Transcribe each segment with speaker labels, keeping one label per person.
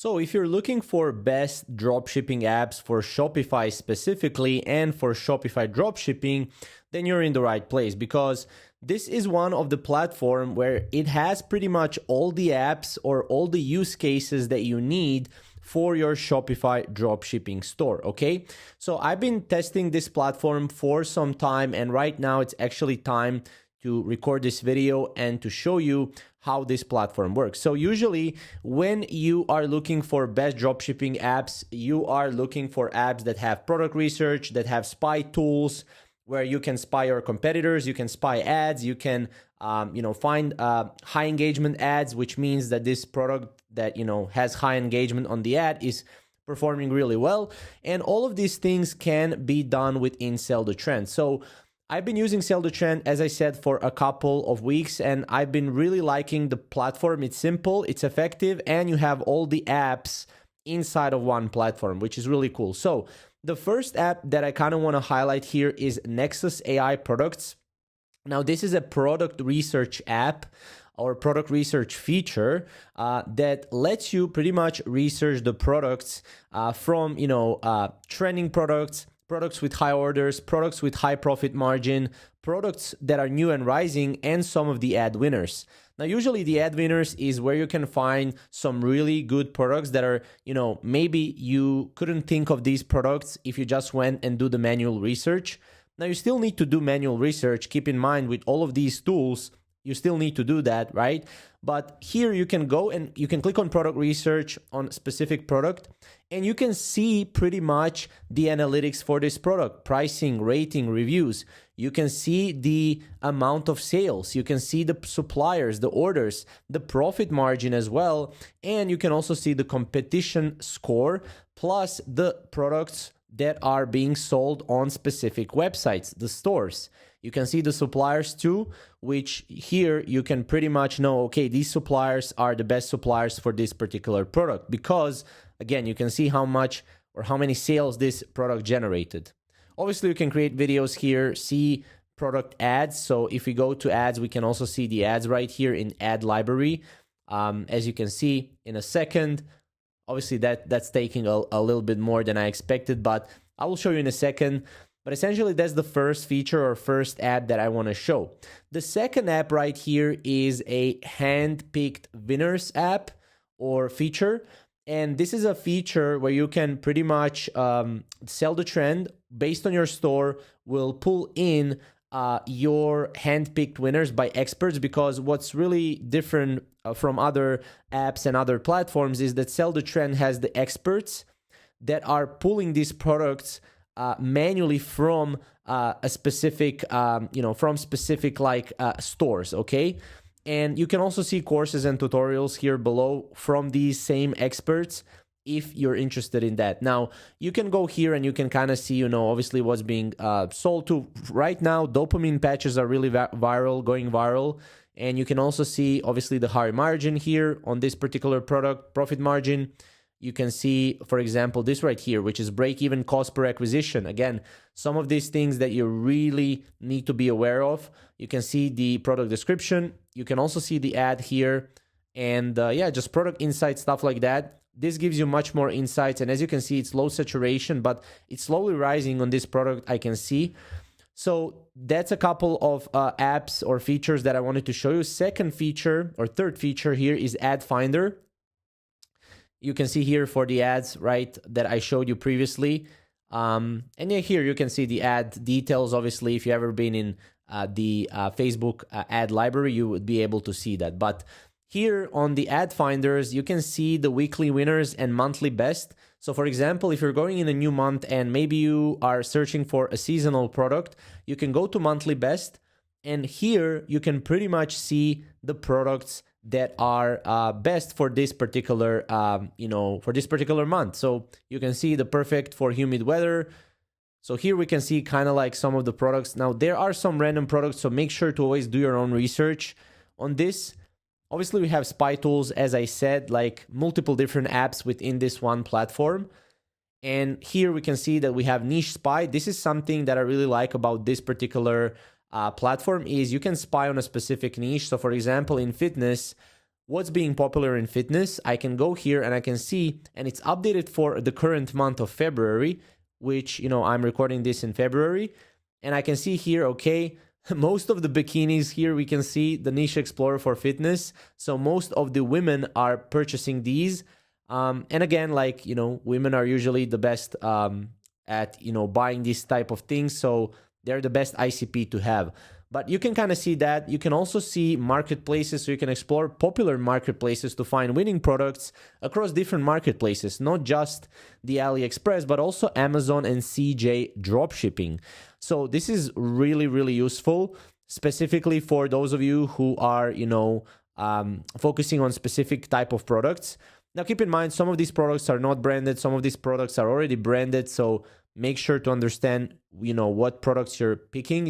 Speaker 1: So if you're looking for best dropshipping apps for Shopify specifically and for Shopify dropshipping, then you're in the right place, because this is one of the platform where it has pretty much all the apps or all the use cases that you need for your Shopify dropshipping store, okay? So I've been testing this platform for some time, and right now it's actually time to record this video and to show you how this platform works. So usually when you are looking for best dropshipping apps, you are looking for apps that have product research, that have spy tools, where you can spy your competitors, you can spy ads, you can find high engagement ads, which means that this product that has high engagement on the ad is performing really well. And all of these things can be done within Sell the Trend. So I've been using Sell the Trend, as I said, for a couple of weeks, and I've been really liking the platform. It's simple, it's effective, and you have all the apps inside of one platform, which is really cool. So the first app that I kind of want to highlight here is Nexus AI Products. Now, this is a product research app or product research feature that lets you pretty much research the products from trending products, products with high orders, products with high profit margin, products that are new and rising, and some of the ad winners. Now, usually the ad winners is where you can find some really good products that are, maybe you couldn't think of these products if you just went and do the manual research. Now, you still need to do manual research. Keep in mind, with all of these tools, you still need to do that, right? But here you can go and you can click on product research on specific product, and you can see pretty much the analytics for this product: pricing, rating, reviews. You can see the amount of sales. You can see the suppliers, the orders, the profit margin as well. And you can also see the competition score, plus the products that are being sold on specific websites, the stores. You can see the suppliers too, which here you can pretty much know, okay, these suppliers are the best suppliers for this particular product, because again, you can see how much or how many sales this product generated. Obviously, you can create videos here, see product ads. So if we go to ads, we can also see the ads right here in ad library. As you can see in a second, obviously that's taking a little bit more than I expected, but I will show you in a second. But essentially, that's the first feature or first app that I want to show. The second app right here is a hand-picked winners app or feature. And this is a feature where you can pretty much Sell the Trend based on your store, will pull in your hand-picked winners by experts, because what's really different from other apps and other platforms is that Sell the Trend has the experts that are pulling these products manually from a specific, from specific stores, okay? And you can also see courses and tutorials here below from these same experts if you're interested in that. Now, you can go here and you can kind of see, obviously what's being sold to. Right now, dopamine patches are really going viral. And you can also see, obviously, the high margin here on this particular product, profit margin. You can see, for example, this right here, which is break-even cost per acquisition. Again, some of these things that you really need to be aware of. You can see the product description. You can also see the ad here. And just product insights, stuff like that. This gives you much more insights. And as you can see, it's low saturation, but it's slowly rising on this product, I can see. So that's a couple of apps or features that I wanted to show you. Second feature or third feature here is Ad Finder. You can see here for the ads, right, that I showed you previously. Here you can see the ad details. Obviously, if you've ever been in the Facebook ad library, you would be able to see that. But here on the ad finders, you can see the weekly winners and monthly best. So for example, if you're going in a new month and maybe you are searching for a seasonal product, you can go to monthly best. And here you can pretty much see the products that are best for this particular, month. So you can see the perfect for humid weather. So here we can see kind of like some of the products. Now, there are some random products, so make sure to always do your own research on this. Obviously, we have spy tools, as I said, like multiple different apps within this one platform. And here we can see that we have niche spy. This is something that I really like about this particular platform is you can spy on a specific niche. So for example, in fitness, what's being popular in fitness, I can go here and I can see, and it's updated for the current month of February, which, I'm recording this in February, and I can see here, okay, most of the bikinis here, we can see the Niche Explorer for fitness. So most of the women are purchasing these. And again, like, women are usually the best at, buying these type of things. So they're the best ICP to have. But you can kind of see that. You can also see marketplaces, so you can explore popular marketplaces to find winning products across different marketplaces, not just the AliExpress, but also Amazon and CJ Dropshipping. So this is really, really useful, specifically for those of you who are, focusing on specific type of products. Now, keep in mind, some of these products are not branded. Some of these products are already branded. So make sure to understand, what products you're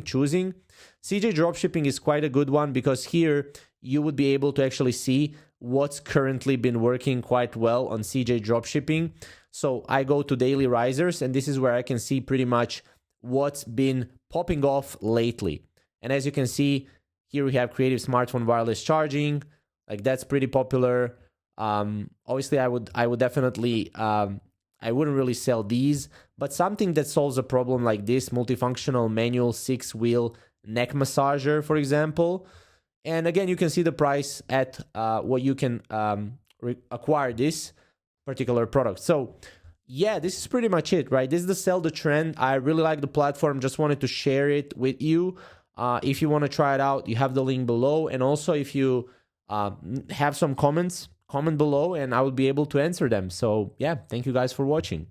Speaker 1: choosing. CJ Dropshipping is quite a good one because here you would be able to actually see what's currently been working quite well on CJ Dropshipping. So I go to Daily Risers, and this is where I can see pretty much what's been popping off lately. And as you can see, here we have creative smartphone wireless charging. Like, that's pretty popular. Obviously, I would definitely, I wouldn't really sell these, but something that solves a problem like this, multifunctional manual 6-wheel neck massager, for example. And again, you can see the price at what you can acquire this particular product. So yeah, this is pretty much it, right? This is the Sell the Trend. I really like the platform. Just wanted to share it with you. If you want to try it out, you have the link below. And also, if you have some comments, comment below and I will be able to answer them. So yeah, thank you guys for watching.